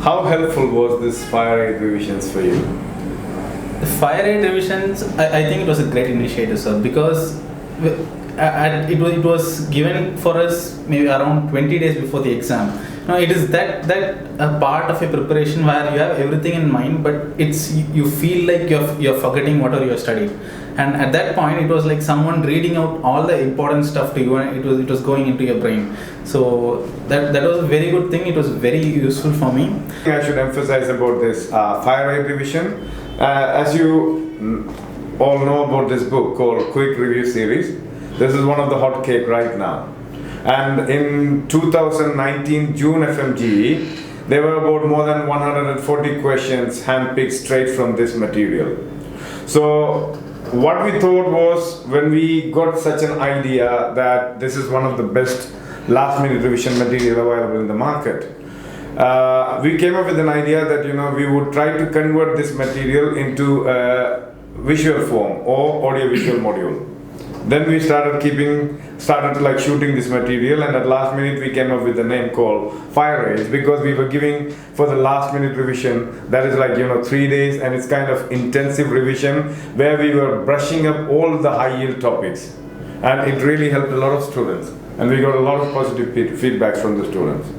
How helpful was this Fire AIDS revisions for you? The Fire AIDS revisions, I think it was a great initiative, sir, because it was given for us maybe around 20 days before the exam. Now it is that a part of a preparation where you have everything in mind, but you feel like you're forgetting whatever you studied. And at that point, it was like someone reading out all the important stuff to you, and it was going into your brain. So that was a very good thing. It was very useful for me. I should emphasize about this Fire AIDS revision. As you all know about this book called Quick Review Series, this is one of the hot cake right now. And in 2019 June FMGE, there were about more than 140 questions handpicked straight from this material. So what we thought was, when we got such an idea that this is one of the best last minute revision material available in the market, we came up with an idea that we would try to convert this material into a visual form or audio visual module. Then we started shooting this material, and at last minute we came up with the name called Fire AIDS, because we were giving for the last minute revision that is 3 days, and it's kind of intensive revision where we were brushing up all the high yield topics, and it really helped a lot of students, and we got a lot of positive feedbacks from the students.